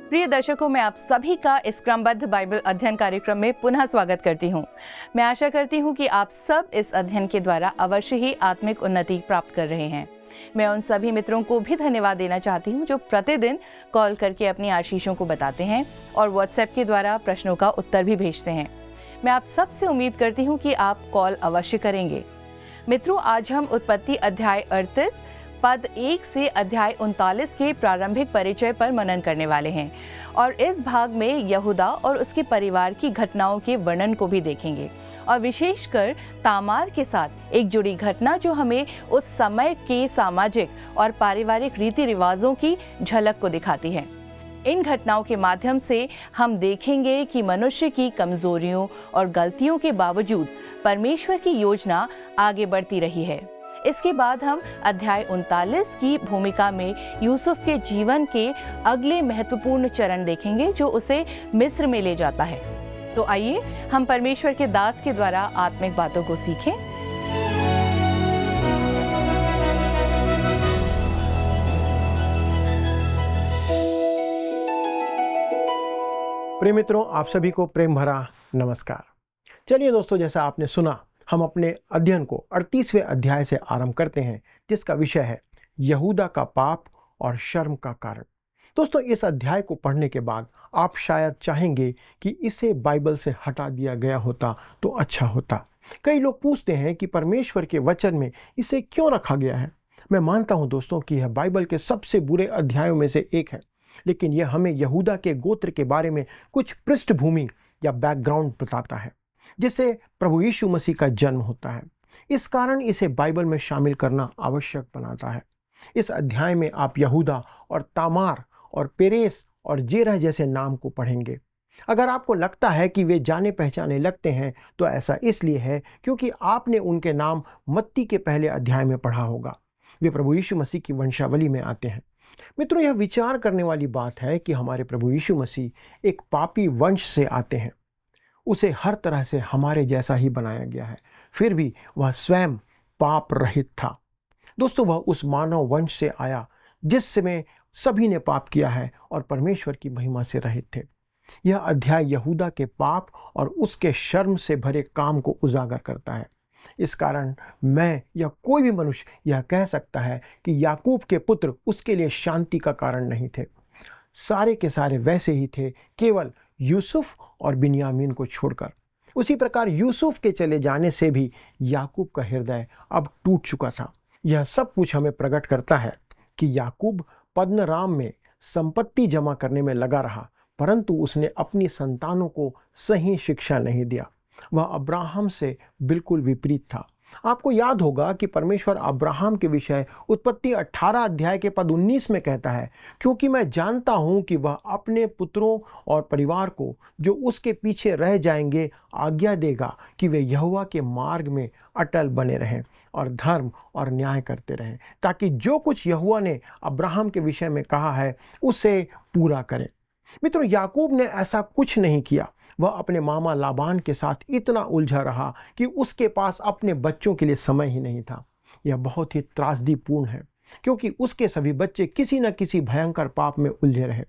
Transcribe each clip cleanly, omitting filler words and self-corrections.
प्रिय दर्शकों, मैं आप सभी का इस क्रमबद्ध बाइबल अध्ययन कार्यक्रम में पुनः स्वागत करती हूं। मैं आशा करती हूं कि आप सब इस अध्ययन के द्वारा अवश्य ही आत्मिक उन्नति प्राप्त कर रहे हैं। मैं उन सभी मित्रों को भी धन्यवाद देना चाहती हूं जो प्रतिदिन कॉल करके अपनी आशीषों को बताते हैं और व्हाट्सएप के द्वारा प्रश्नों का उत्तर भी भेजते हैं। मैं आप सब से उम्मीद करती हूँ कि आप कॉल अवश्य करेंगे। मित्रों, आज हम उत्पत्ति अध्याय 38 पद 1 से अध्याय 39 के प्रारंभिक परिचय पर मनन करने वाले हैं और इस भाग में यहूदा और उसके परिवार की घटनाओं के वर्णन को भी देखेंगे और विशेषकर तामार के साथ एक जुड़ी घटना जो हमें उस समय के सामाजिक और पारिवारिक रीति रिवाजों की झलक को दिखाती है। इन घटनाओं के माध्यम से हम देखेंगे कि मनुष्य की कमजोरियों और गलतियों के बावजूद परमेश्वर की योजना आगे बढ़ती रही है। इसके बाद हम अध्याय 39 की भूमिका में यूसुफ के जीवन के अगले महत्वपूर्ण चरण देखेंगे जो उसे मिस्र में ले जाता है। तो आइए हम परमेश्वर के दास के द्वारा आत्मिक बातों को सीखें। प्रिय मित्रों, आप सभी को प्रेम भरा नमस्कार। चलिए दोस्तों, जैसा आपने सुना, हम अपने अध्ययन को 38वें अध्याय से आरंभ करते हैं जिसका विषय है यहूदा का पाप और शर्म का कारण। दोस्तों, इस अध्याय को पढ़ने के बाद आप शायद चाहेंगे कि इसे बाइबल से हटा दिया गया होता तो अच्छा होता। कई लोग पूछते हैं कि परमेश्वर के वचन में इसे क्यों रखा गया है। मैं मानता हूं दोस्तों कि यह बाइबल के सबसे बुरे अध्यायों में से एक है, लेकिन यह हमें यहूदा के गोत्र के बारे में कुछ पृष्ठभूमि या बैकग्राउंड बताता है जिससे प्रभु यीशु मसीह का जन्म होता है। इस कारण इसे बाइबल में शामिल करना आवश्यक बनाता है। इस अध्याय में आप यहूदा और तामार और पेरेस और जेरह जैसे नाम को पढ़ेंगे। अगर आपको लगता है कि वे जाने पहचाने लगते हैं तो ऐसा इसलिए है क्योंकि आपने उनके नाम मत्ती के पहले अध्याय में पढ़ा होगा। वे प्रभु यीशु मसीह की वंशावली में आते हैं। मित्रों, यह विचार करने वाली बात है कि हमारे प्रभु यीशु मसीह एक पापी वंश से आते हैं। उसे हर तरह से हमारे जैसा ही बनाया गया है, फिर भी वह स्वयं पाप रहित था। दोस्तों, वह उस मानव वंश से आया जिसमें सभी ने पाप किया है और परमेश्वर की महिमा से रहित थे। यह अध्याय यहूदा के पाप और उसके शर्म से भरे काम को उजागर करता है। इस कारण मैं या कोई भी मनुष्य यह कह सकता है कि याकूब के पुत्र उसके लिए शांति का कारण नहीं थे। सारे के सारे वैसे ही थे, केवल यूसुफ और बिन्यामीन को छोड़कर। उसी प्रकार यूसुफ के चले जाने से भी याकूब का हृदय अब टूट चुका था। यह सब कुछ हमें प्रकट करता है कि याकूब पद्मराम में संपत्ति जमा करने में लगा रहा, परंतु उसने अपनी संतानों को सही शिक्षा नहीं दिया। वह अब्राहम से बिल्कुल विपरीत था। आपको याद होगा कि परमेश्वर अब्राहम के विषय उत्पत्ति 18 अध्याय के पद 19 में कहता है, क्योंकि मैं जानता हूं कि वह अपने पुत्रों और परिवार को जो उसके पीछे रह जाएंगे आज्ञा देगा कि वे यहोवा के मार्ग में अटल बने रहें और धर्म और न्याय करते रहें, ताकि जो कुछ यहोवा ने अब्राहम के विषय में कहा है उसे पूरा करें। मित्रों, याकूब ने ऐसा कुछ नहीं किया। वह अपने मामा लाबान के साथ इतना उलझा रहा कि उसके पास अपने बच्चों के लिए समय ही नहीं था। यह बहुत ही त्रासदीपूर्ण है क्योंकि उसके सभी बच्चे किसी न किसी भयंकर पाप में उलझे रहे।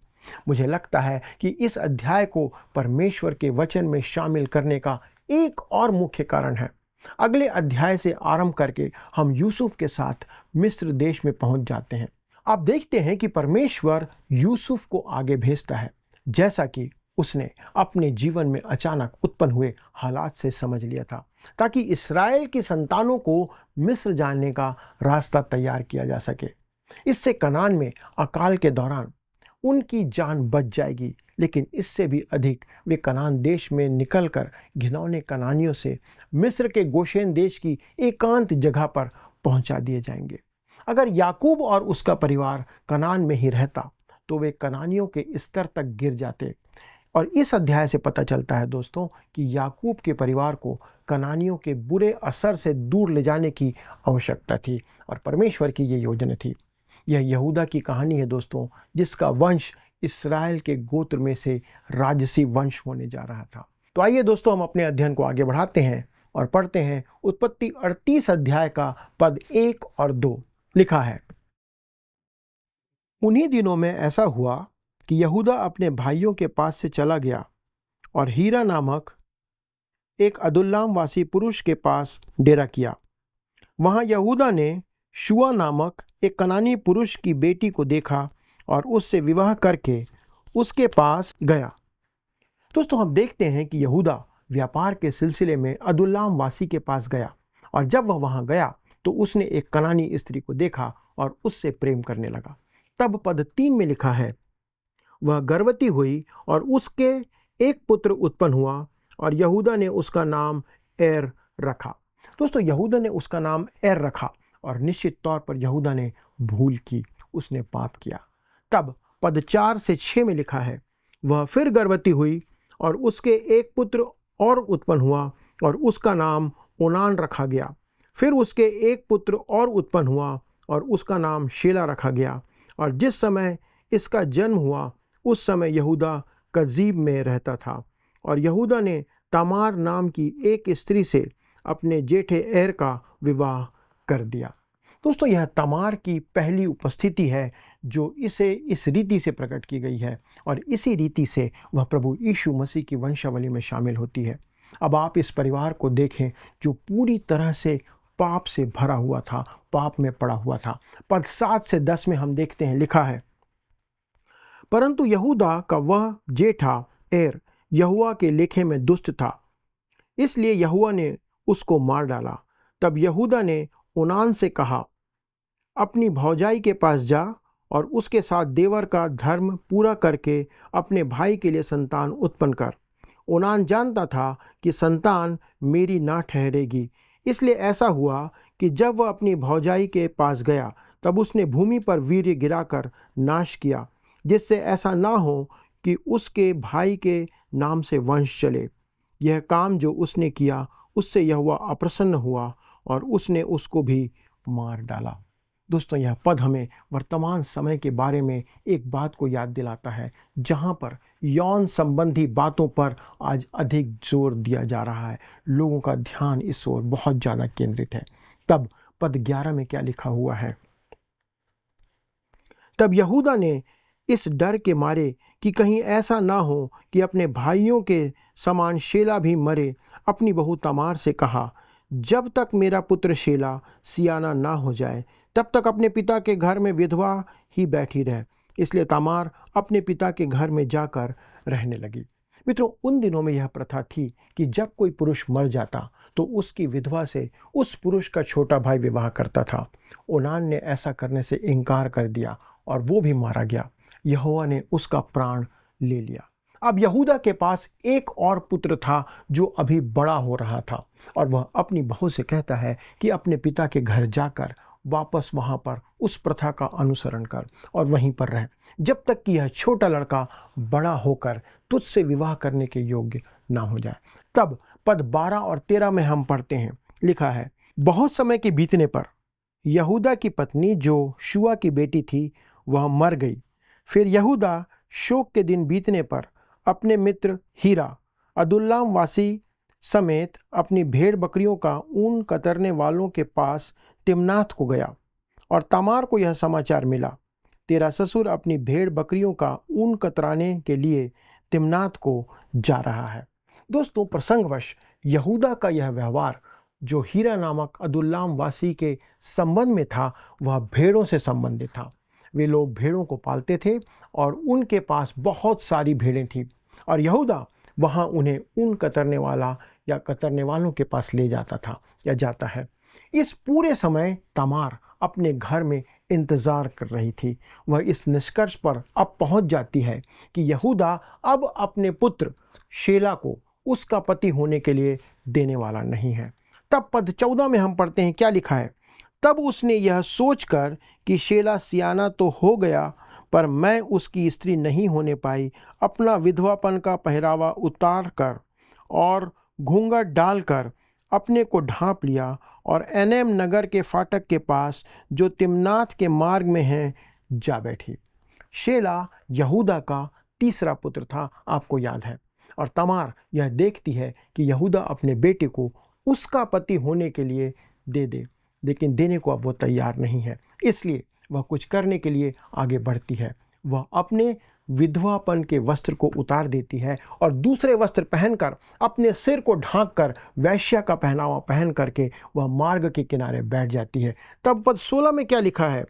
मुझे लगता है कि इस अध्याय को परमेश्वर के वचन में शामिल करने का एक और मुख्य कारण है। अगले अध्याय से आरंभ करके हम यूसुफ के साथ मिस्र देश में पहुंच जाते हैं। आप देखते हैं कि परमेश्वर यूसुफ को आगे भेजता है, जैसा कि उसने अपने जीवन में अचानक उत्पन्न हुए हालात से समझ लिया था, ताकि इस्राएल की संतानों को मिस्र जाने का रास्ता तैयार किया जा सके। इससे कनान में अकाल के दौरान उनकी जान बच जाएगी, लेकिन इससे भी अधिक वे कनान देश में निकलकर घिनौने कनानियों से मिस्र के गोशेन देश की एकांत जगह पर पहुंचा दिए जाएंगे। अगर याकूब और उसका परिवार कनान में ही रहता तो वे कनानियों के स्तर तक गिर जाते। और इस अध्याय से पता चलता है दोस्तों कि याकूब के परिवार को कनानियों के बुरे असर से दूर ले जाने की आवश्यकता थी और परमेश्वर की ये योजना थी। यह यहूदा की कहानी है दोस्तों, जिसका वंश इस्राएल के गोत्र में से राजसी वंश होने जा रहा था। तो आइए दोस्तों, हम अपने अध्ययन को आगे बढ़ाते हैं और पढ़ते हैं उत्पत्ति 38 अध्याय का पद 1 और 2। लिखा है, उन्हीं दिनों में ऐसा हुआ कि यहूदा अपने भाइयों के पास से चला गया और हीरा नामक एक अदुल्लाम वासी पुरुष के पास डेरा किया। वहां यहूदा ने शुआ नामक एक कनानी पुरुष की बेटी को देखा और उससे विवाह करके उसके पास गया। दोस्तों, हम देखते हैं कि यहूदा व्यापार के सिलसिले में अदुल्लाम वासी के पास गया और जब वह वहां गया तो उसने एक कनानी स्त्री को देखा और उससे प्रेम करने लगा। तब पद 3 में लिखा है, वह गर्भवती हुई और उसके एक पुत्र उत्पन्न हुआ और यहूदा ने उसका नाम एर रखा। दोस्तों, यहूदा ने उसका नाम एर रखा और निश्चित तौर पर यहूदा ने भूल की, उसने पाप किया। तब पद 4 से 6 में लिखा है, वह फिर गर्भवती हुई और उसके एक पुत्र और उत्पन्न हुआ और उसका नाम ओनान रखा गया। फिर उसके एक पुत्र और उत्पन्न हुआ और उसका नाम शेला रखा गया। और जिस समय इसका जन्म हुआ उस समय यहूदा कजीब में रहता था और यहूदा ने तमार नाम की एक स्त्री से अपने जेठे एर का विवाह कर दिया। दोस्तों, यह तमार की पहली उपस्थिति है जो इसे इस रीति से प्रकट की गई है और इसी रीति से वह प्रभु यीशु मसीह की वंशावली में शामिल होती है। अब आप इस परिवार को देखें जो पूरी तरह से पाप से भरा हुआ था, पाप में पड़ा हुआ था। पद 7 से 10 में हम देखते हैं, लिखा है, परंतु यहूदा का वह जेठा एर यहोवा के लेखे में दुष्ट था, इसलिए यहोवा ने उसको मार डाला। तब यहूदा ने ओनान से कहा, अपनी भौजाई के पास जा और उसके साथ देवर का धर्म पूरा करके अपने भाई के लिए संतान उत्पन्न कर। ओनान जानता था कि संतान मेरी ना ठहरेगी, इसलिए ऐसा हुआ कि जब वह अपनी भौजाई के पास गया तब उसने भूमि पर वीर्य गिराकर नाश किया, जिससे ऐसा ना हो कि उसके भाई के नाम से वंश चले। यह काम जो उसने किया उससे यहोवा अप्रसन्न हुआ और उसने उसको भी मार डाला। दोस्तों, यह पद हमें वर्तमान समय के बारे में एक बात को याद दिलाता है, जहां पर यौन संबंधी बातों पर आज अधिक जोर दिया जा रहा है। लोगों का ध्यान इस ओर बहुत ज़्यादा केंद्रित है। तब पद 11 में क्या लिखा हुआ है, तब यहूदा ने इस डर के मारे कि कहीं ऐसा ना हो कि अपने भाइयों के समान शेला भी मरे, अपनी बहू तमार से कहा, जब तक मेरा पुत्र शेला सियाना ना हो जाए तब तक अपने पिता के घर में विधवा ही बैठी रहे। इसलिए तमार अपने पिता के घर में जाकर रहने लगी। मित्रों, उन दिनों में यह प्रथा थी कि जब कोई पुरुष मर जाता तो उसकी विधवा से उस पुरुष का छोटा भाई विवाह करता था। ओनान ने ऐसा करने से इनकार कर दिया और वो भी मारा गया। यहोवा ने उसका प्राण ले लिया। अब यहूदा के पास एक और पुत्र था जो अभी बड़ा हो रहा था और वह अपनी बहू से कहता है कि अपने पिता के घर जाकर वापस वहाँ पर उस प्रथा का अनुसरण कर और वहीं पर रह, जब तक कि यह छोटा लड़का बड़ा होकर तुझसे विवाह करने के योग्य ना हो जाए। तब पद 12 और 13 में हम पढ़ते हैं, लिखा है, बहुत समय के बीतने पर यहूदा की पत्नी जो शुआ की बेटी थी वह मर गई। फिर यहूदा शोक के दिन बीतने पर अपने मित्र हीरा अदुल्लाम वासी समेत अपनी भेड़ बकरियों का ऊन कतरने वालों के पास तिम्नाथ को गया और तमार को यह समाचार मिला, तेरा ससुर अपनी भेड़ बकरियों का ऊन कतराने के लिए तिम्नाथ को जा रहा है। दोस्तों, प्रसंगवश यहूदा का यह व्यवहार जो हीरा नामक अदुल्लाम वासी के संबंध में था वह भेड़ों से संबंधित था। वे लोग भेड़ों को पालते थे और उनके पास बहुत सारी भेड़ें थीं और यहूदा वहाँ उन्हें ऊन कतरने वाला या कतरने वालों के पास ले जाता था या जाता है। इस पूरे समय तमार अपने घर में इंतज़ार कर रही थी। वह इस निष्कर्ष पर अब पहुंच जाती है कि यहूदा अब अपने पुत्र शेला को उसका पति होने के लिए देने वाला नहीं है। तब पद 14 में हम पढ़ते हैं, क्या लिखा है, तब उसने यह सोचकर कि शेला सियाना तो हो गया पर मैं उसकी स्त्री नहीं होने पाई, अपना विधवापन का पहरावा उतार कर और घूंघट डालकर अपने को ढांप लिया और एनेम नगर के फाटक के पास जो तिम्नाथ के मार्ग में है जा बैठी। शेला यहूदा का तीसरा पुत्र था, आपको याद है, और तमार यह देखती है कि यहूदा अपने बेटे को उसका पति होने के लिए दे दे, लेकिन देने को अब वो तैयार नहीं है। इसलिए वह कुछ करने के लिए आगे बढ़ती है। वह अपने विधवापन के वस्त्र को उतार देती है और दूसरे वस्त्र पहनकर अपने सिर को ढांककर वैश्या का पहनावा पहन करके वह मार्ग के किनारे बैठ जाती है। तब पद 16 में क्या लिखा है?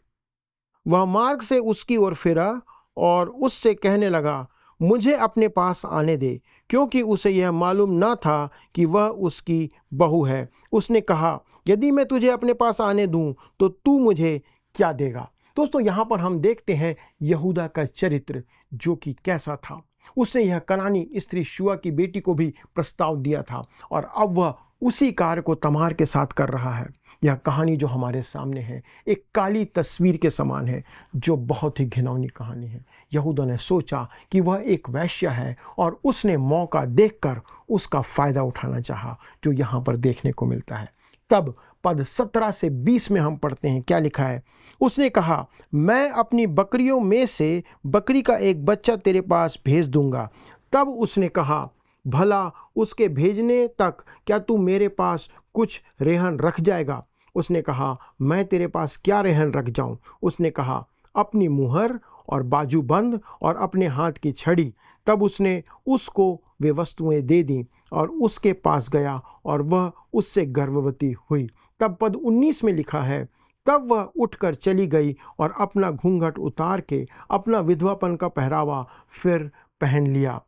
वह मार्ग से उसकी ओर फिरा और उससे कहने लगा, मुझे अपने पास आने दे, क्योंकि उसे यह मालूम न था कि वह उसकी बहू है। उसने कहा, यदि मैं तुझे अपने पास आने दूं तो तू मुझे क्या देगा? दोस्तों, यहाँ पर हम देखते हैं यहूदा का चरित्र जो कि कैसा था। उसने यह कनानी स्त्री शुआ की बेटी को भी प्रस्ताव दिया था और अब वह उसी कार्य को तमार के साथ कर रहा है। यह कहानी जो हमारे सामने है एक काली तस्वीर के समान है, जो बहुत ही घिनौनी कहानी है। यहूदा ने सोचा कि वह एक वैश्या है और उसने मौका देखकर उसका फ़ायदा उठाना चाहा, जो यहाँ पर देखने को मिलता है। तब पद 17 से 20 में हम पढ़ते हैं, क्या लिखा है? उसने कहा, मैं अपनी बकरियों में से बकरी का एक बच्चा तेरे पास भेज दूंगा। तब उसने कहा, भला उसके भेजने तक क्या तू मेरे पास कुछ रेहन रख जाएगा? उसने कहा, मैं तेरे पास क्या रेहन रख जाऊं? उसने कहा, अपनी मुहर और बाजूबंद और अपने हाथ की छड़ी। तब उसने उसको वे वस्तुएं दे दी और उसके पास गया और वह उससे गर्भवती हुई। तब पद 19 में लिखा है, तब वह उठकर चली गई और अपना घूंघट उतार के अपना विधवापन का पहरावा फिर पहन लिया।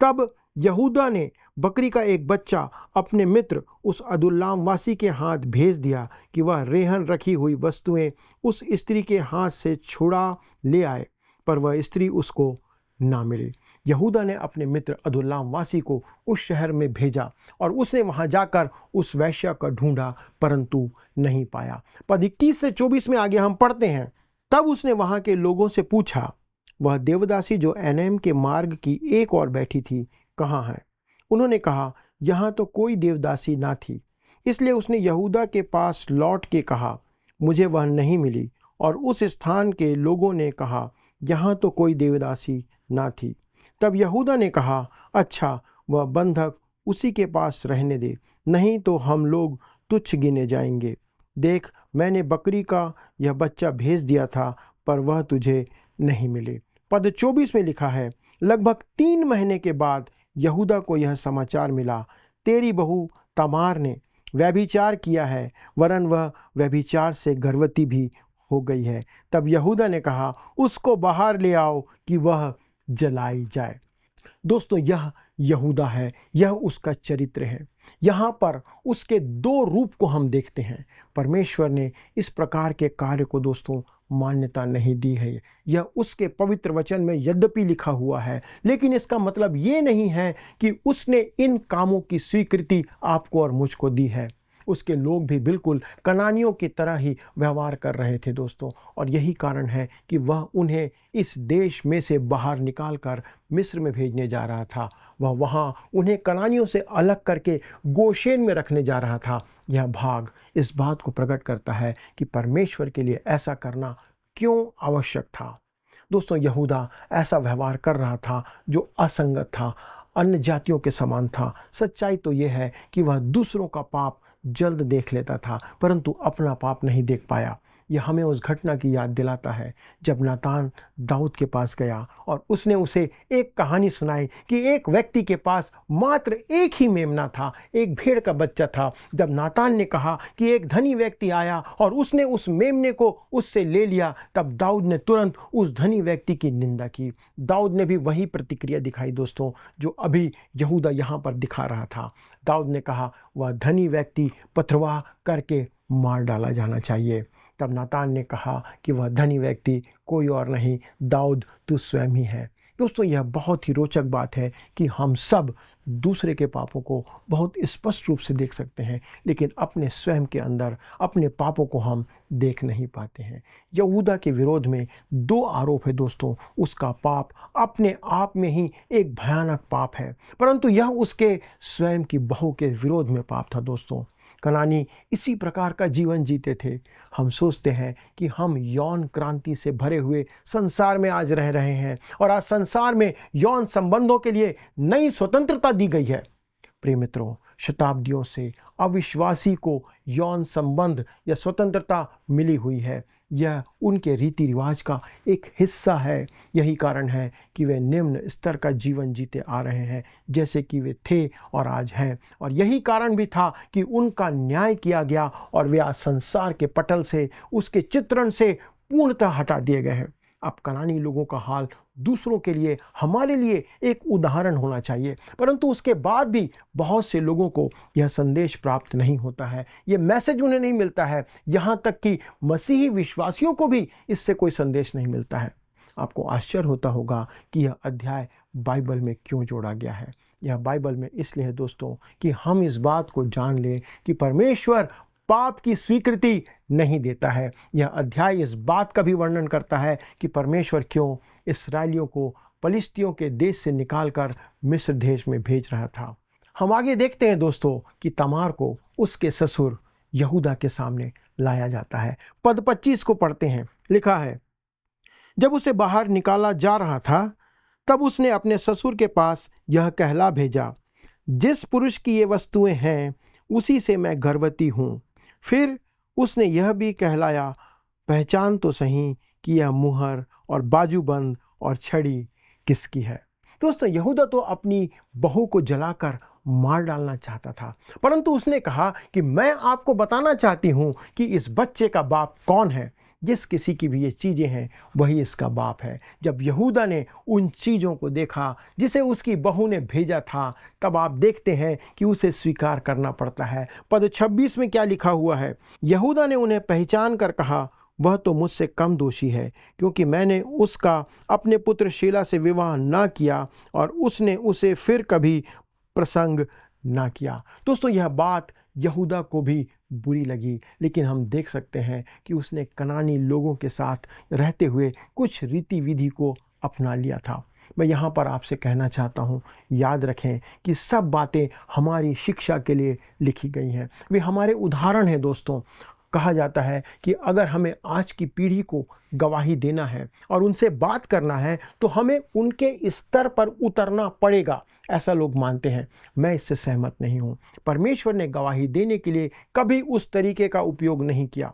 तब यहूदा ने बकरी का एक बच्चा अपने मित्र उस अदुल्लाम वासी के हाथ भेज दिया कि वह रेहन रखी हुई वस्तुएं उस स्त्री के हाथ से छुड़ा ले आए, पर वह स्त्री उसको ना मिली। यहूदा ने अपने मित्र अदुल्लाम वासी को उस शहर में भेजा और उसने वहां जाकर उस वैश्या का ढूंढा, परंतु नहीं पाया। पद 21 से 24 में आगे हम पढ़ते हैं, तब उसने वहां के लोगों से पूछा, वह देवदासी जो एनैम के मार्ग की एक और बैठी थी कहाँ है? उन्होंने कहा, यहाँ तो कोई देवदासी ना थी। इसलिए उसने यहूदा के पास लौट के कहा, मुझे वह नहीं मिली। और उस स्थान के लोगों ने कहा, यहाँ तो कोई देवदासी ना थी। तब यहूदा ने कहा, अच्छा, वह बंधक उसी के पास रहने दे, नहीं तो हम लोग तुच्छ गिने जाएंगे। देख, मैंने बकरी का यह बच्चा भेज दिया था, पर वह तुझे नहीं मिले। पद 24 में लिखा है, लगभग 3 महीने के बाद यहूदा को यह समाचार मिला, तेरी बहू तमार ने व्यभिचार किया है, वरन वह व्यभिचार से गर्भवती भी हो गई है। तब यहूदा ने कहा, उसको बाहर ले आओ कि वह जलाई जाए। दोस्तों, यह यहूदा है, यह उसका चरित्र है। यहाँ पर उसके 2 रूप को हम देखते हैं। परमेश्वर ने इस प्रकार के कार्य को दोस्तों मान्यता नहीं दी है। यह उसके पवित्र वचन में यद्यपि लिखा हुआ है, लेकिन इसका मतलब ये नहीं है कि उसने इन कामों की स्वीकृति आपको और मुझको दी है। उसके लोग भी बिल्कुल कनानियों की तरह ही व्यवहार कर रहे थे दोस्तों, और यही कारण है कि वह उन्हें इस देश में से बाहर निकालकर मिस्र में भेजने जा रहा था। वह वहाँ उन्हें कनानियों से अलग करके गोशेन में रखने जा रहा था। यह भाग इस बात को प्रकट करता है कि परमेश्वर के लिए ऐसा करना क्यों आवश्यक था। दोस्तों, यहूदा ऐसा व्यवहार कर रहा था जो असंगत था, अन्य जातियों के समान था। सच्चाई तो यह है कि वह दूसरों का पाप जल्द देख लेता था, परंतु अपना पाप नहीं देख पाया। यह हमें उस घटना की याद दिलाता है जब नातान दाऊद के पास गया और उसने उसे एक कहानी सुनाई कि एक व्यक्ति के पास मात्र एक ही मेमना था, एक भेड़ का बच्चा था। जब नातान ने कहा कि एक धनी व्यक्ति आया और उसने उस मेमने को उससे ले लिया, तब दाऊद ने तुरंत उस धनी व्यक्ति की निंदा की। दाऊद ने भी वही प्रतिक्रिया दिखाई दोस्तों, जो अभी यहूदा यहाँ पर दिखा रहा था। दाऊद ने कहा, वह धनी व्यक्ति पथरवाह करके मार डाला जाना चाहिए। तब नातान ने कहा कि वह धनी व्यक्ति कोई और नहीं, दाऊद तू स्वयं ही है। दोस्तों, यह बहुत ही रोचक बात है कि हम सब दूसरे के पापों को बहुत स्पष्ट रूप से देख सकते हैं, लेकिन अपने स्वयं के अंदर अपने पापों को हम देख नहीं पाते हैं। यहूदा के विरोध में 2 आरोप है दोस्तों। उसका पाप अपने आप में ही एक भयानक पाप है, परंतु यह उसके स्वयं की बहू के विरोध में पाप था दोस्तों। कनानी इसी प्रकार का जीवन जीते थे। हम सोचते हैं कि हम यौन क्रांति से भरे हुए संसार में आज रह रहे हैं और आज संसार में यौन संबंधों के लिए नई स्वतंत्रता दी गई है। प्रिय मित्रों, शताब्दियों से अविश्वासी को यौन संबंध या स्वतंत्रता मिली हुई है, यह उनके रीति रिवाज का एक हिस्सा है। यही कारण है कि वे निम्न स्तर का जीवन जीते आ रहे हैं जैसे कि वे थे और आज हैं। और यही कारण भी था कि उनका न्याय किया गया और वे आज संसार के पटल से, उसके चित्रण से पूर्णतः हटा दिए गए हैं। अब कनानी लोगों का हाल दूसरों के लिए, हमारे लिए एक उदाहरण होना चाहिए, परंतु उसके बाद भी बहुत से लोगों को यह संदेश प्राप्त नहीं होता है, यह मैसेज उन्हें नहीं मिलता है। यहाँ तक कि मसीही विश्वासियों को भी इससे कोई संदेश नहीं मिलता है। आपको आश्चर्य होता होगा कि यह अध्याय बाइबल में क्यों जोड़ा गया है। यह बाइबल में इसलिए है दोस्तों कि हम इस बात को जान लें कि परमेश्वर पाप की स्वीकृति नहीं देता है। यह अध्याय इस बात का भी वर्णन करता है कि परमेश्वर क्यों इस्राएलियों को पलिश्तियों के देश से निकालकर मिस्र देश में भेज रहा था। हम आगे देखते हैं दोस्तों कि तमार को उसके ससुर यहूदा के सामने लाया जाता है। पद 25 को पढ़ते हैं। लिखा है, जब उसे बाहर निकाला जा रहा था तब उसने अपने ससुर के पास यह कहला भेजा, जिस पुरुष की ये वस्तुएं हैं उसी से मैं गर्भवती हूँ। फिर उसने यह भी कहलाया, पहचान तो सही कि यह मुहर और बाजूबंद और छड़ी किसकी है। दोस्तों, यहूदा तो अपनी बहू को जलाकर मार डालना चाहता था, परंतु उसने कहा कि मैं आपको बताना चाहती हूँ कि इस बच्चे का बाप कौन है। जिस किसी की भी ये चीज़ें हैं वही इसका बाप है। जब यहूदा ने उन चीज़ों को देखा जिसे उसकी बहू ने भेजा था, तब आप देखते हैं कि उसे स्वीकार करना पड़ता है। पद 26 में क्या लिखा हुआ है, यहूदा ने उन्हें पहचान कर कहा, वह तो मुझसे कम दोषी है, क्योंकि मैंने उसका अपने पुत्र शीला से विवाह ना किया और उसने उसे फिर कभी प्रसंग ना किया। दोस्तों, यह बात यहूदा को भी बुरी लगी, लेकिन हम देख सकते हैं कि उसने कनानी लोगों के साथ रहते हुए कुछ रीति विधि को अपना लिया था। मैं यहाँ पर आपसे कहना चाहता हूँ, याद रखें कि सब बातें हमारी शिक्षा के लिए लिखी गई हैं, वे हमारे उदाहरण हैं। दोस्तों, कहा जाता है कि अगर हमें आज की पीढ़ी को गवाही देना है और उनसे बात करना है तो हमें उनके स्तर पर उतरना पड़ेगा, ऐसा लोग मानते हैं। मैं इससे सहमत नहीं हूँ। परमेश्वर ने गवाही देने के लिए कभी उस तरीके का उपयोग नहीं किया।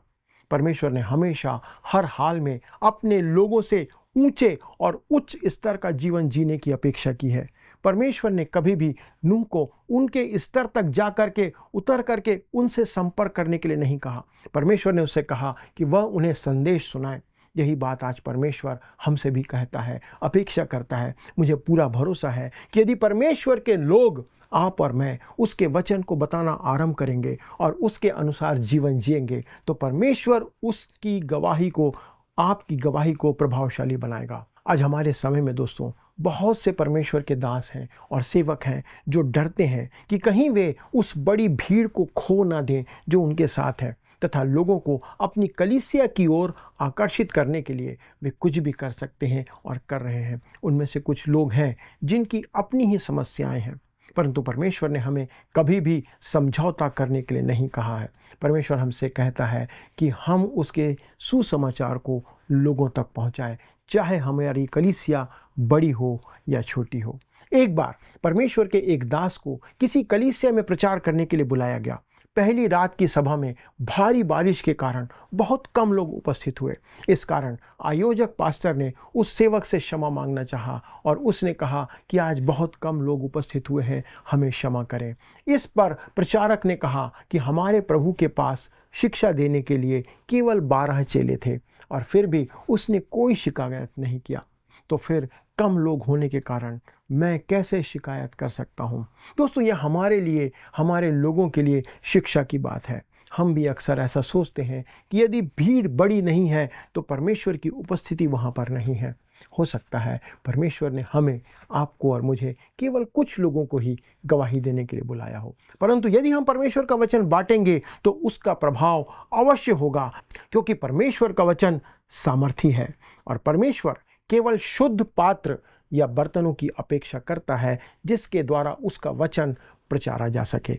परमेश्वर ने हमेशा हर हाल में अपने लोगों से ऊंचे और उच्च स्तर का जीवन जीने की अपेक्षा की है। परमेश्वर ने कभी भी नूह को उनके स्तर तक जा करके उतर करके उनसे संपर्क करने के लिए नहीं कहा। परमेश्वर ने उससे कहा कि वह उन्हें संदेश सुनाए। यही बात आज परमेश्वर हमसे भी कहता है, अपेक्षा करता है। मुझे पूरा भरोसा है कि यदि परमेश्वर के लोग, आप और मैं, उसके वचन को बताना आरंभ करेंगे और उसके अनुसार जीवन जिएंगे तो परमेश्वर उसकी गवाही को, आपकी गवाही को प्रभावशाली बनाएगा। आज हमारे समय में दोस्तों बहुत से परमेश्वर के दास हैं और सेवक हैं जो डरते हैं कि कहीं वे उस बड़ी भीड़ को खो ना दें जो उनके साथ है, तथा लोगों को अपनी कलीसिया की ओर आकर्षित करने के लिए वे कुछ भी कर सकते हैं और कर रहे हैं। उनमें से कुछ लोग हैं जिनकी अपनी ही समस्याएं हैं, परंतु परमेश्वर ने हमें कभी भी समझौता करने के लिए नहीं कहा है। परमेश्वर हमसे कहता है कि हम उसके सुसमाचार को लोगों तक पहुंचाएं, चाहे हमारी कलीसिया बड़ी हो या छोटी हो। एक बार परमेश्वर के एक दास को किसी कलीसिया में प्रचार करने के लिए बुलाया गया। पहली रात की सभा में भारी बारिश के कारण बहुत कम लोग उपस्थित हुए। इस कारण आयोजक पास्टर ने उस सेवक से क्षमा मांगना चाहा और उसने कहा कि आज बहुत कम लोग उपस्थित हुए हैं, हमें क्षमा करें। इस पर प्रचारक ने कहा कि हमारे प्रभु के पास शिक्षा देने के लिए केवल 12 चेले थे और फिर भी उसने कोई शिकायत नहीं किया। तो फिर कम लोग होने के कारण मैं कैसे शिकायत कर सकता हूँ? दोस्तों, यह हमारे लिए, हमारे लोगों के लिए शिक्षा की बात है। हम भी अक्सर ऐसा सोचते हैं कि यदि भीड़ बड़ी नहीं है तो परमेश्वर की उपस्थिति वहाँ पर नहीं है। हो सकता है परमेश्वर ने हमें, आपको और मुझे केवल कुछ लोगों को ही गवाही देने के लिए बुलाया हो, परंतु यदि हम परमेश्वर का वचन बांटेंगे तो उसका प्रभाव अवश्य होगा, क्योंकि परमेश्वर का वचन सामर्थी है और परमेश्वर केवल शुद्ध पात्र या बर्तनों की अपेक्षा करता है जिसके द्वारा उसका वचन प्रचारा जा सके।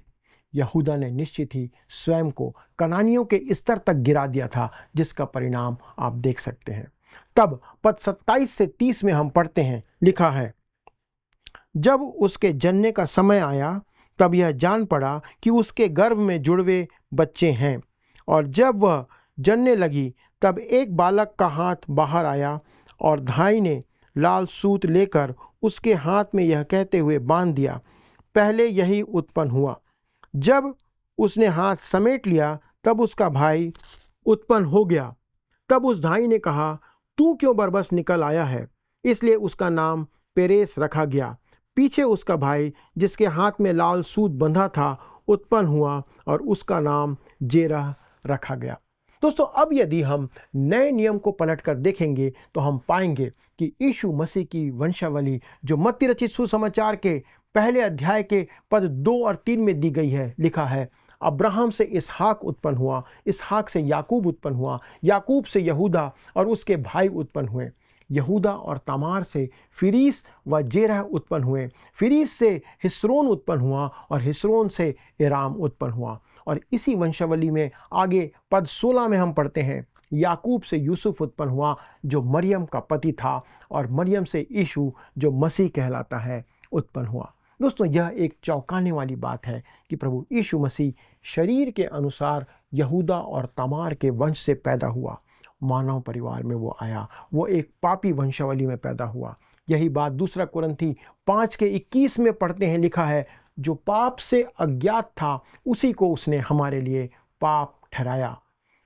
यहूदा ने निश्चित ही स्वयं को कनानियों के स्तर तक गिरा दिया था, जिसका परिणाम आप देख सकते हैं। तब पद 27 से 30 में हम पढ़ते हैं, लिखा है, जब उसके जन्ने का समय आया तब यह जान पड़ा कि उसके गर्भ में जुड़वे बच्चे हैं, और जब वह जनने लगी, तब एक बालक का हाथ बाहर आया और धाई ने लाल सूत लेकर उसके हाथ में यह कहते हुए बांध दिया, पहले यही उत्पन्न हुआ। जब उसने हाथ समेट लिया तब उसका भाई उत्पन्न हो गया। तब उस धाई ने कहा, तू क्यों बरबस निकल आया है? इसलिए उसका नाम पेरेस रखा गया। पीछे उसका भाई जिसके हाथ में लाल सूत बंधा था उत्पन्न हुआ और उसका नाम जेरह रखा गया। दोस्तों, अब यदि हम नए नियम को पलटकर देखेंगे तो हम पाएंगे कि यीशु मसीह की वंशावली जो मत्ती रचित सुसमाचार के पहले अध्याय के पद 2 और 3 में दी गई है, लिखा है, अब्राहम से इसहाक उत्पन्न हुआ, इसहाक से याकूब उत्पन्न हुआ, याकूब से यहूदा और उसके भाई उत्पन्न हुए। यहूदा और तमार से फिरीस व जेरह उत्पन्न हुए। फिरीस से हिस्रोन उत्पन्न हुआ और हिस्रोन से एराम उत्पन्न हुआ। और इसी वंशावली में आगे पद 16 में हम पढ़ते हैं, याकूब से यूसुफ उत्पन्न हुआ जो मरियम का पति था, और मरियम से यीशु जो मसीह कहलाता है उत्पन्न हुआ। दोस्तों, यह एक चौंकाने वाली बात है कि प्रभु यीशु मसीह शरीर के अनुसार यहूदा और तमार के वंश से पैदा हुआ। मानव परिवार में वो आया, वो एक पापी वंशावली में पैदा हुआ। यही बात 2 कुरिन्थी 5 के 21 में पढ़ते हैं, लिखा है, जो पाप से अज्ञात था उसी को उसने हमारे लिए पाप ठहराया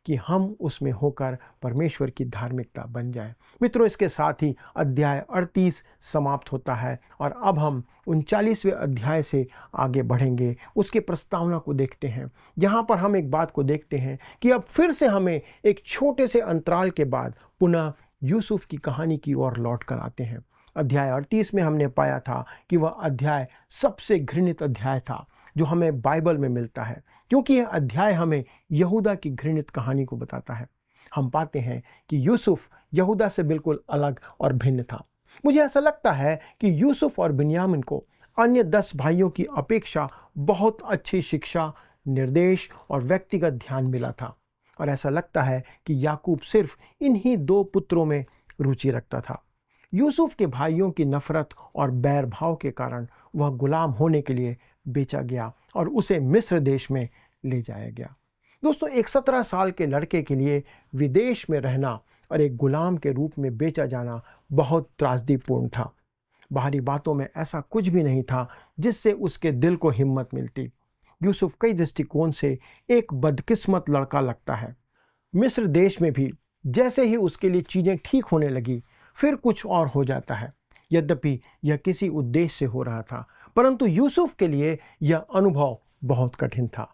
कि हम उसमें होकर परमेश्वर की धार्मिकता बन जाए। मित्रों, इसके साथ ही अध्याय 38 समाप्त होता है और अब हम 39वें अध्याय से आगे बढ़ेंगे। उसके प्रस्तावना को देखते हैं। यहाँ पर हम एक बात को देखते हैं कि अब फिर से हमें एक छोटे से अंतराल के बाद पुनः यूसुफ की कहानी की ओर लौट कर आते हैं। अध्याय 38 में हमने पाया था कि वह अध्याय सबसे घृणित अध्याय था जो हमें बाइबल में मिलता है, क्योंकि यह अध्याय हमें यहूदा की घृणित कहानी को बताता है। हम पाते हैं कि यूसुफ यहूदा से बिल्कुल अलग और भिन्न था। मुझे ऐसा लगता है कि यूसुफ और बिन्यामीन को अन्य 10 भाइयों की अपेक्षा बहुत अच्छी शिक्षा, निर्देश और व्यक्तिगत ध्यान मिला था। और ऐसा लगता है कि याकूब सिर्फ इन्हीं 2 पुत्रों में रुचि रखता था। यूसुफ के भाइयों की नफरत और बैर भाव के कारण वह गुलाम होने के लिए बेचा गया और उसे मिस्र देश में ले जाया गया। दोस्तों, एक 17 साल के लड़के के लिए विदेश में रहना और एक गुलाम के रूप में बेचा जाना बहुत त्रासदीपूर्ण था। बाहरी बातों में ऐसा कुछ भी नहीं था जिससे उसके दिल को हिम्मत मिलती। यूसुफ कई दृष्टिकोण से एक बदकिस्मत लड़का लगता है। मिस्र देश में भी जैसे ही उसके लिए चीज़ें ठीक होने लगी, फिर कुछ और हो जाता है। यद्यपि यह किसी उद्देश्य से हो रहा था, परंतु यूसुफ के लिए यह अनुभव बहुत कठिन था।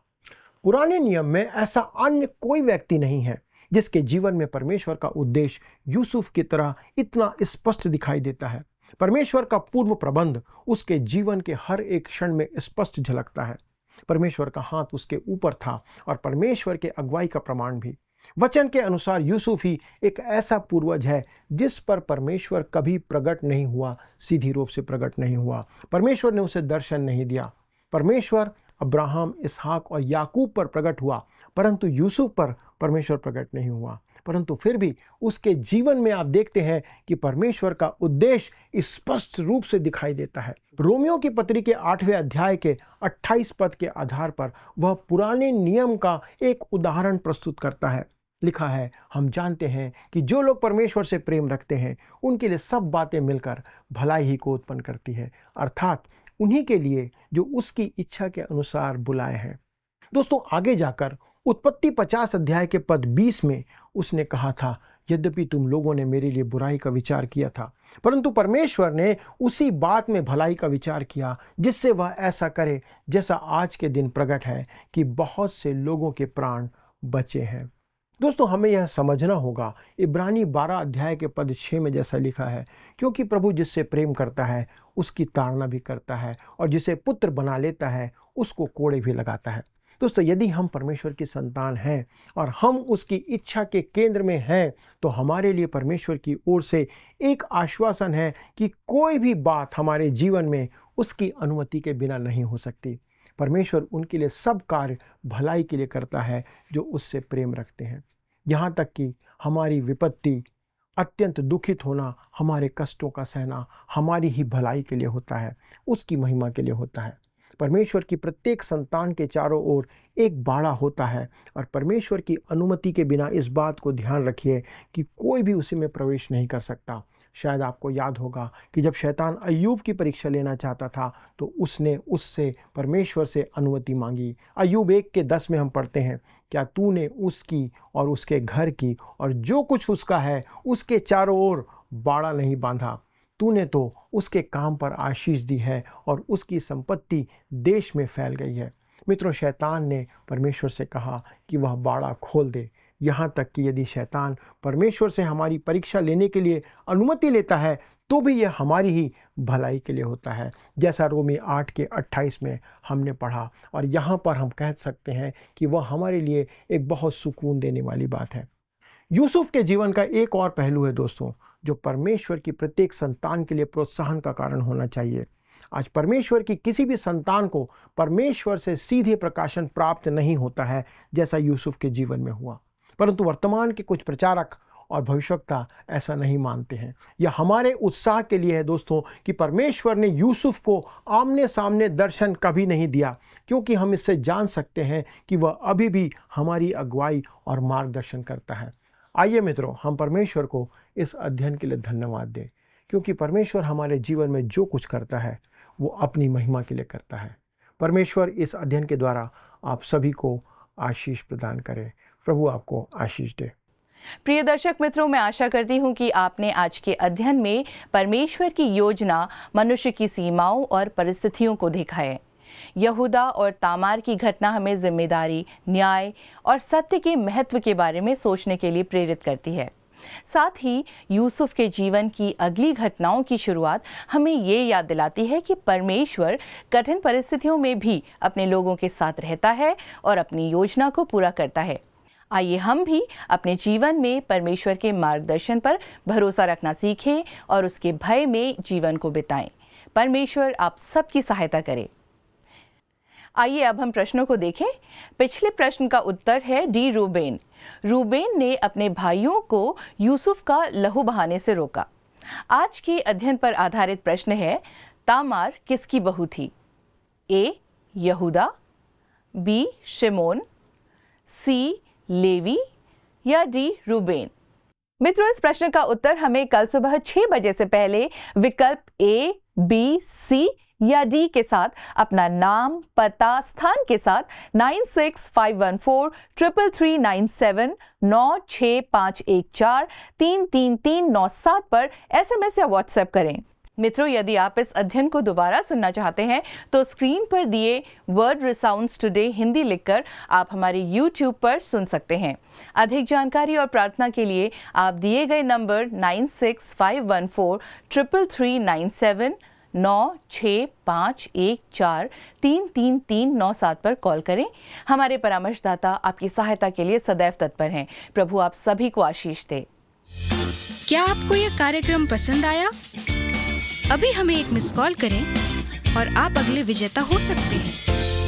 पुराने नियम में ऐसा अन्य कोई व्यक्ति नहीं है जिसके जीवन में परमेश्वर का उद्देश्य यूसुफ की तरह इतना स्पष्ट दिखाई देता है। परमेश्वर का पूर्व प्रबंध उसके जीवन के हर एक क्षण में स्पष्ट झलकता है। परमेश्वर का हाथ उसके ऊपर था और परमेश्वर के अगुवाई का प्रमाण भी। वचन के अनुसार यूसुफ ही एक ऐसा पूर्वज है जिस पर परमेश्वर कभी प्रकट नहीं हुआ, सीधी रूप से प्रकट नहीं हुआ। परमेश्वर ने उसे दर्शन नहीं दिया। परमेश्वर अब्राहम, इसहाक और याकूब पर प्रकट हुआ, परंतु यूसुफ पर परमेश्वर प्रकट नहीं हुआ। परंतु फिर भी उसके जीवन में आप देखते हैं कि परमेश्वर का उद्देश्य स्पष्ट रूप से दिखाई देता है। रोमियो की पत्री के 8वें अध्याय के 28 पद के आधार पर वह पुराने नियम का एक उदाहरण प्रस्तुत करता है। लिखा है, हम जानते हैं कि जो लोग परमेश्वर से प्रेम रखते हैं उनके लिए सब बातें मिलकर भलाई ही को उत्पन्न करती है, अर्थात उन्हीं के लिए जो उसकी इच्छा के अनुसार बुलाए हैं। दोस्तों, आगे जाकर उत्पत्ति 50 अध्याय के पद 20 में उसने कहा था, यद्यपि तुम लोगों ने मेरे लिए बुराई का विचार किया था, परंतु परमेश्वर ने उसी बात में भलाई का विचार किया जिससे वह ऐसा करे जैसा आज के दिन प्रकट है कि बहुत से लोगों के प्राण बचे हैं। दोस्तों, हमें यह समझना होगा, इब्रानी 12 अध्याय के पद 6 में जैसा लिखा है, क्योंकि प्रभु जिससे प्रेम करता है उसकी ताड़ना भी करता है और जिसे पुत्र बना लेता है उसको कोड़े भी लगाता है। दोस्तों, यदि हम परमेश्वर की संतान हैं और हम उसकी इच्छा के केंद्र में हैं तो हमारे लिए परमेश्वर की ओर से एक आश्वासन है कि कोई भी बात हमारे जीवन में उसकी अनुमति के बिना नहीं हो सकती। परमेश्वर उनके लिए सब कार्य भलाई के लिए करता है जो उससे प्रेम रखते हैं। यहाँ तक कि हमारी विपत्ति, अत्यंत दुखित होना, हमारे कष्टों का सहना हमारी ही भलाई के लिए होता है, उसकी महिमा के लिए होता है। परमेश्वर की प्रत्येक संतान के चारों ओर एक बाड़ा होता है और परमेश्वर की अनुमति के बिना इस बात को ध्यान रखिए कि कोई भी उसी में प्रवेश नहीं कर सकता। शायद आपको याद होगा कि जब शैतान अय्यूब की परीक्षा लेना चाहता था तो उसने उससे परमेश्वर से अनुमति मांगी। अय्यूब 1:10 में हम पढ़ते हैं, क्या तूने उसकी और उसके घर की और जो कुछ उसका है उसके चारों ओर बाड़ा नहीं बांधा? तूने तो उसके काम पर आशीष दी है और उसकी संपत्ति देश में फैल गई है। मित्रों, शैतान ने परमेश्वर से कहा कि वह बाड़ा खोल दे। यहाँ तक कि यदि शैतान परमेश्वर से हमारी परीक्षा लेने के लिए अनुमति लेता है तो भी यह हमारी ही भलाई के लिए होता है, जैसा रोमी 8:28 में हमने पढ़ा। और यहाँ पर हम कह सकते हैं कि वह हमारे लिए एक बहुत सुकून देने वाली बात है। यूसुफ के जीवन का एक और पहलू है दोस्तों, जो परमेश्वर की प्रत्येक संतान के लिए प्रोत्साहन का कारण होना चाहिए। आज परमेश्वर की किसी भी संतान को परमेश्वर से सीधे प्रकाशन प्राप्त नहीं होता है जैसा यूसुफ के जीवन में हुआ, परंतु वर्तमान के कुछ प्रचारक और भविष्यवक्ता ऐसा नहीं मानते हैं। यह हमारे उत्साह के लिए है दोस्तों कि परमेश्वर ने यूसुफ को आमने सामने दर्शन कभी नहीं दिया, क्योंकि हम इससे जान सकते हैं कि वह अभी भी हमारी अगुवाई और मार्गदर्शन करता है। आइए मित्रों, हम परमेश्वर को इस अध्ययन के लिए धन्यवाद दें, क्योंकि परमेश्वर हमारे जीवन में जो कुछ करता है वो अपनी महिमा के लिए करता है। परमेश्वर इस अध्ययन के द्वारा आप सभी को आशीष प्रदान करे। प्रभु आपको आशीष दे। प्रिय दर्शक मित्रों, मैं आशा करती हूँ कि आपने आज के अध्ययन में परमेश्वर की योजना, मनुष्य की सीमाओं और परिस्थितियों को देखा है। यहूदा और तामार की घटना हमें जिम्मेदारी, न्याय और सत्य के महत्व के बारे में सोचने के लिए प्रेरित करती है। साथ ही यूसुफ के जीवन की अगली घटनाओं की शुरुआत हमें ये याद दिलाती है कि परमेश्वर कठिन परिस्थितियों में भी अपने लोगों के साथ रहता है और अपनी योजना को पूरा करता है। आइए हम भी अपने जीवन में परमेश्वर के मार्गदर्शन पर भरोसा रखना सीखें और उसके भय में जीवन को बिताएं। परमेश्वर आप सबकी सहायता करे। आइए अब हम प्रश्नों को देखें। पिछले प्रश्न का उत्तर है डी। रूबेन। रूबेन ने अपने भाइयों को यूसुफ का लहू बहाने से रोका। आज के अध्ययन पर आधारित प्रश्न है, तामार किसकी बहू थी? ए. यहूदा, बी. शिमोन, सी. लेवी या डी. रूबेन? मित्रों, इस प्रश्न का उत्तर हमें कल सुबह 6 बजे से पहले विकल्प ए, बी, सी या डी के साथ अपना नाम, पता, स्थान के साथ 9651433397 96514 33397 पर SMS या WhatsApp करें। मित्रों, यदि आप इस अध्ययन को दोबारा सुनना चाहते हैं तो स्क्रीन पर दिए वर्ड रिसाउंड्स टुडे हिंदी लिखकर आप हमारे YouTube पर सुन सकते हैं। अधिक जानकारी और प्रार्थना के लिए आप दिए गए नंबर 9651433397 96514 33397 पर कॉल करें। हमारे परामर्शदाता आपकी सहायता के लिए सदैव तत्पर हैं। प्रभु आप सभी को आशीष दे। क्या आपको यह कार्यक्रम पसंद आया? अभी हमें एक मिस कॉल करें और आप अगले विजेता हो सकते हैं।